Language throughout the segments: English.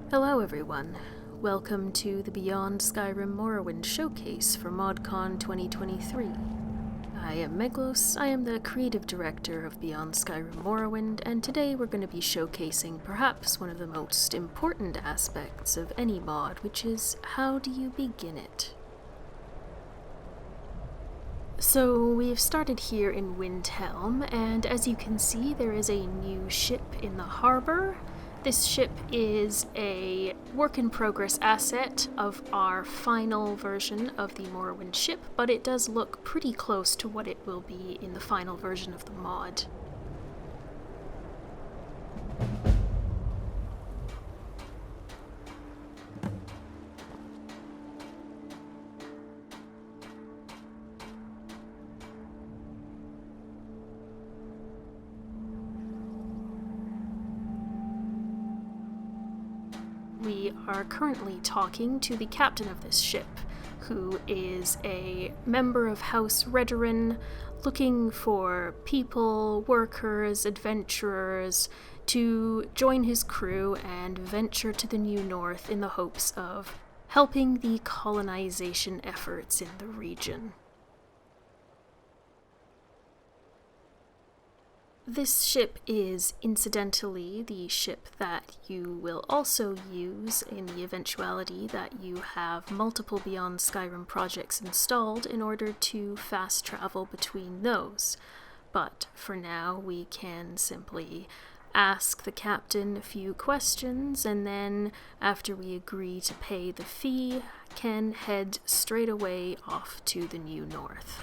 Hello everyone, welcome to the Beyond Skyrim Morrowind showcase for ModCon 2023. I am Meglos, I am the creative director of Beyond Skyrim Morrowind, and today we're going to be showcasing perhaps one of the most important aspects of any mod, which is how do you begin it? So we've started here in Windhelm, and as you can see there is a new ship in the harbor. This ship is a work-in-progress asset of our final version of the Morrowind ship, but it does look pretty close to what it will be in the final version of the mod. We are currently talking to the captain of this ship, who is a member of House Redoran, looking for people, workers, adventurers, to join his crew and venture to the New North in the hopes of helping the colonization efforts in the region. This ship is, incidentally, the ship that you will also use in the eventuality that you have multiple Beyond Skyrim projects installed in order to fast travel between those. But for now, we can simply ask the captain a few questions, and then, after we agree to pay the fee, can head straight away off to the New North.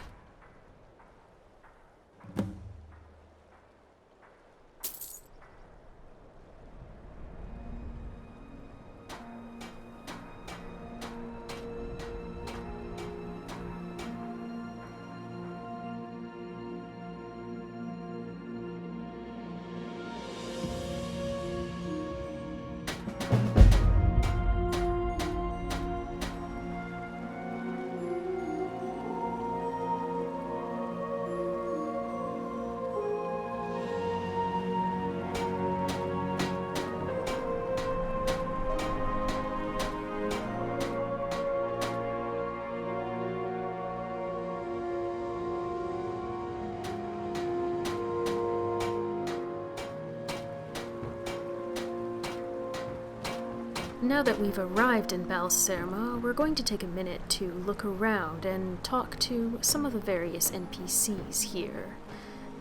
Now that we've arrived in Balserma, we're going to take a minute to look around and talk to some of the various NPCs here.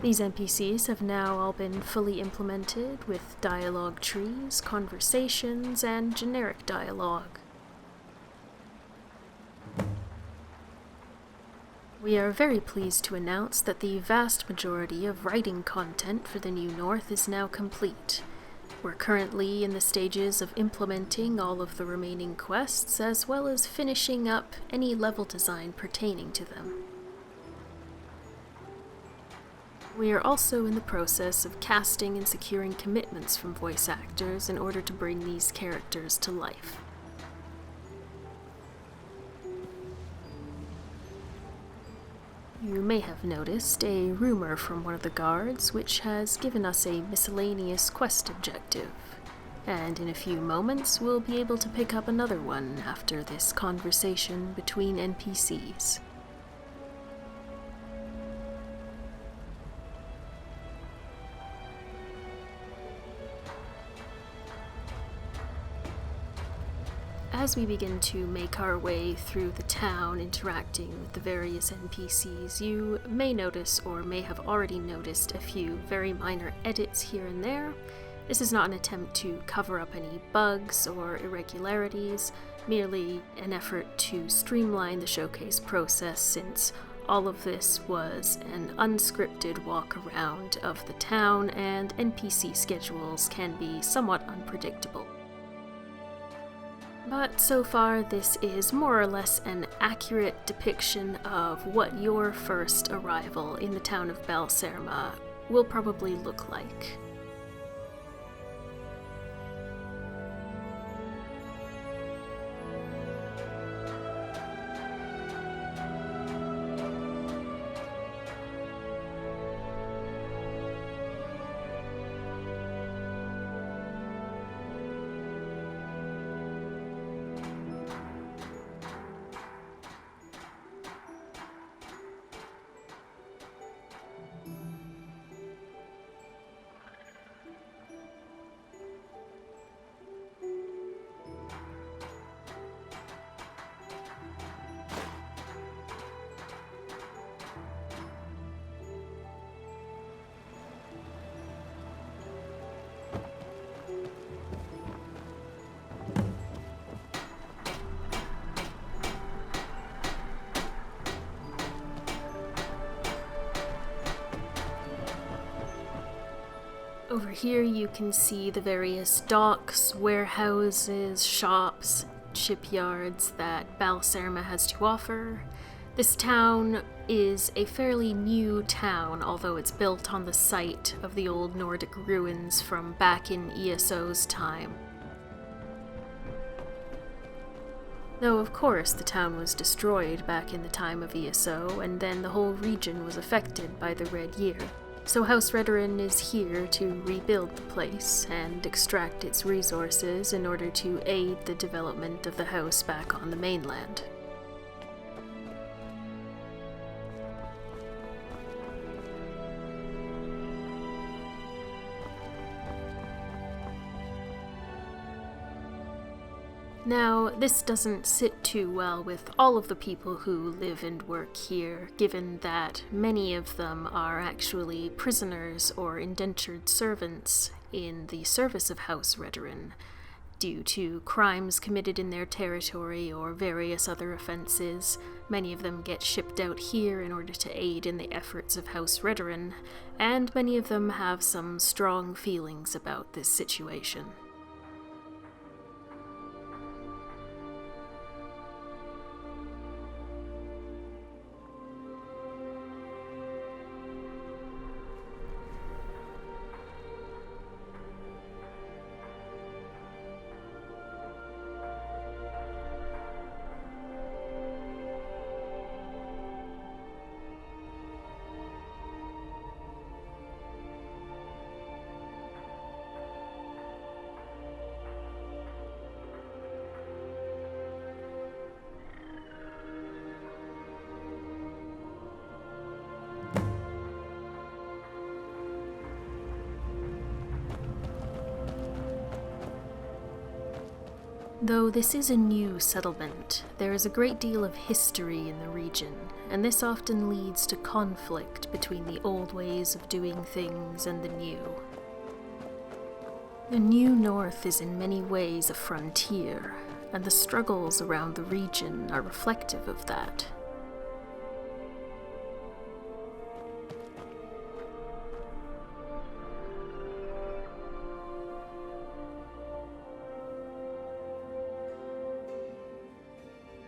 These NPCs have now all been fully implemented with dialogue trees, conversations, and generic dialogue. We are very pleased to announce that the vast majority of writing content for the New North is now complete. We're currently in the stages of implementing all of the remaining quests, as well as finishing up any level design pertaining to them. We are also in the process of casting and securing commitments from voice actors in order to bring these characters to life. You may have noticed a rumor from one of the guards which has given us a miscellaneous quest objective, and in a few moments we'll be able to pick up another one after this conversation between NPCs. As we begin to make our way through the town, interacting with the various NPCs, you may notice, or may have already noticed, a few very minor edits here and there. This is not an attempt to cover up any bugs or irregularities, merely an effort to streamline the showcase process, since all of this was an unscripted walk around of the town, and NPC schedules can be somewhat unpredictable. But so far, this is more or less an accurate depiction of what your first arrival in the town of Balserma will probably look like. Over here you can see the various docks, warehouses, shops, shipyards that Balserma has to offer. This town is a fairly new town, although it's built on the site of the old Nordic ruins from back in ESO's time. Though, of course, the town was destroyed back in the time of ESO, and then the whole region was affected by the Red Year. So House Redoran is here to rebuild the place and extract its resources in order to aid the development of the house back on the mainland. Now, this doesn't sit too well with all of the people who live and work here, given that many of them are actually prisoners or indentured servants in the service of House Redoran, due to crimes committed in their territory or various other offenses. Many of them get shipped out here in order to aid in the efforts of House Redoran, and many of them have some strong feelings about this situation. Though this is a new settlement, there is a great deal of history in the region, and this often leads to conflict between the old ways of doing things and the new. The New North is in many ways a frontier, and the struggles around the region are reflective of that.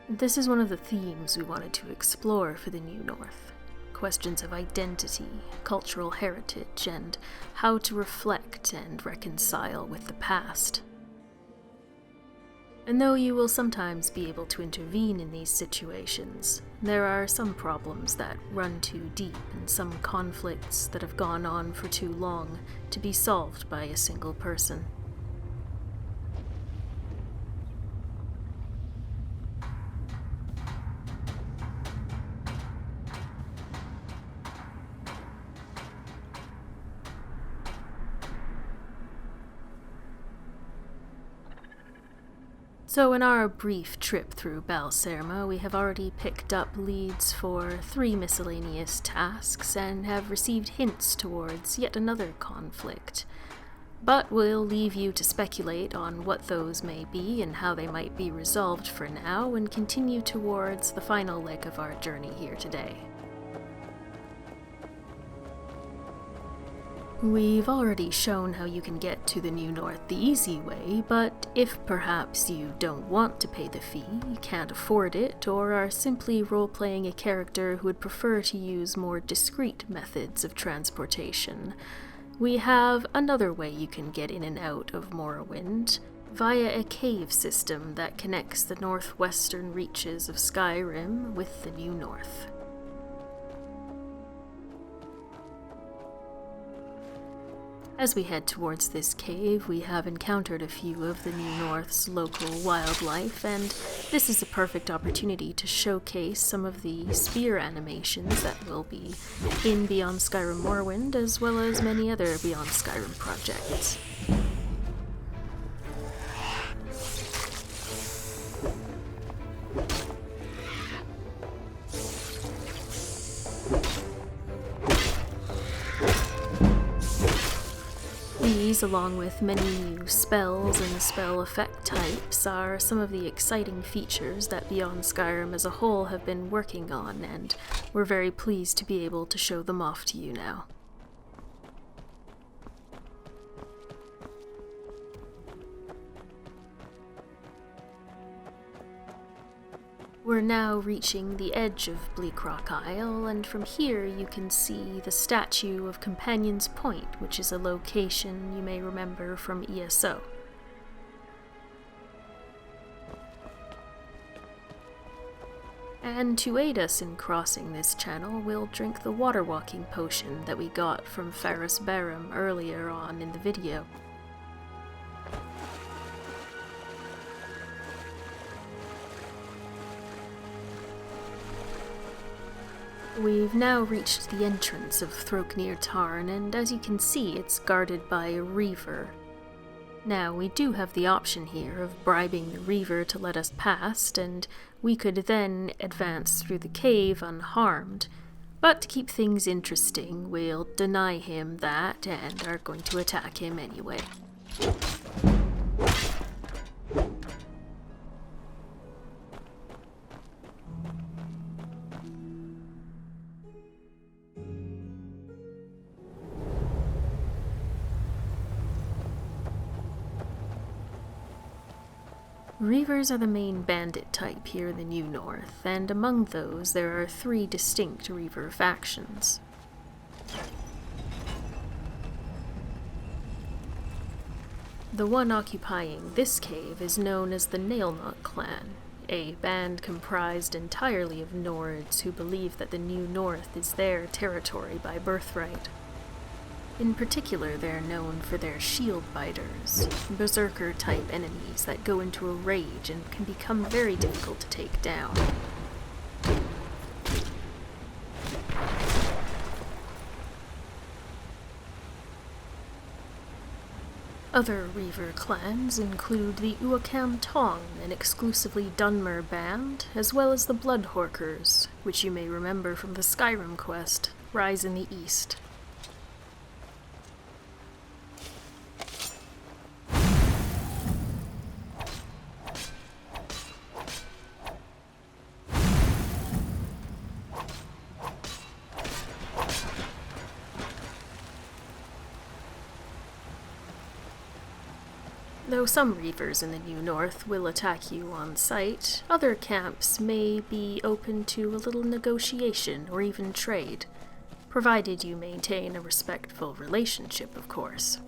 This is one of the themes we wanted to explore for the New North. Questions of identity, cultural heritage, and how to reflect and reconcile with the past. And though you will sometimes be able to intervene in these situations, there are some problems that run too deep and some conflicts that have gone on for too long to be solved by a single person. So in our brief trip through Balserma, we have already picked up leads for 3 miscellaneous tasks and have received hints towards yet another conflict. But we'll leave you to speculate on what those may be and how they might be resolved for now, and continue towards the final leg of our journey here today. We've already shown how you can get to the New North the easy way, but if perhaps you don't want to pay the fee, can't afford it, or are simply role-playing a character who would prefer to use more discreet methods of transportation, we have another way you can get in and out of Morrowind, via a cave system that connects the northwestern reaches of Skyrim with the New North. As we head towards this cave, we have encountered a few of the New North's local wildlife, and this is a perfect opportunity to showcase some of the spear animations that will be in Beyond Skyrim Morrowind, as well as many other Beyond Skyrim projects. These, along with many new spells and spell effect types, are some of the exciting features that Beyond Skyrim as a whole have been working on, and we're very pleased to be able to show them off to you now. We're now reaching the edge of Bleak Rock Isle, and from here you can see the statue of Companion's Point, which is a location you may remember from ESO. And to aid us in crossing this channel, we'll drink the water walking potion that we got from Ferris Barum earlier on in the video. We've now reached the entrance of Throkenir Tarn, and as you can see, it's guarded by a Reaver. Now, we do have the option here of bribing the Reaver to let us past, and we could then advance through the cave unharmed. But to keep things interesting, we'll deny him that and are going to attack him anyway. Reavers are the main bandit type here in the New North, and among those there are 3 distinct Reaver factions. The one occupying this cave is known as the Nailnut Clan, a band comprised entirely of Nords who believe that the New North is their territory by birthright. In particular, they're known for their shield biters, berserker-type enemies that go into a rage and can become very difficult to take down. Other Reaver clans include the Uakam Tong, an exclusively Dunmer band, as well as the Bloodhorkers, which you may remember from the Skyrim quest, Rise in the East. Though some Reavers in the New North will attack you on sight, other camps may be open to a little negotiation or even trade, provided you maintain a respectful relationship, of course.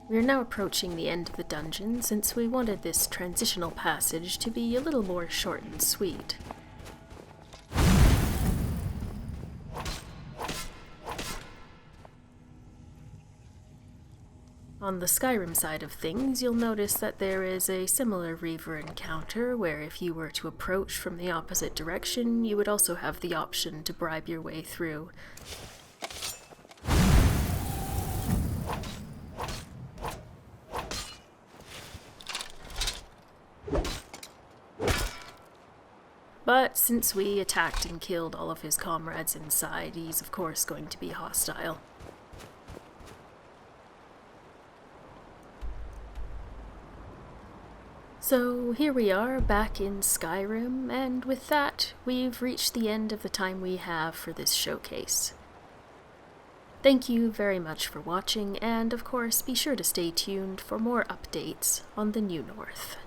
We're now approaching the end of the dungeon, since we wanted this transitional passage to be a little more short and sweet. On the Skyrim side of things, you'll notice that there is a similar Reaver encounter, where if you were to approach from the opposite direction, you would also have the option to bribe your way through. But since we attacked and killed all of his comrades inside, he's of course going to be hostile. So here we are, back in Skyrim, and with that, we've reached the end of the time we have for this showcase. Thank you very much for watching, and of course be sure to stay tuned for more updates on the New North.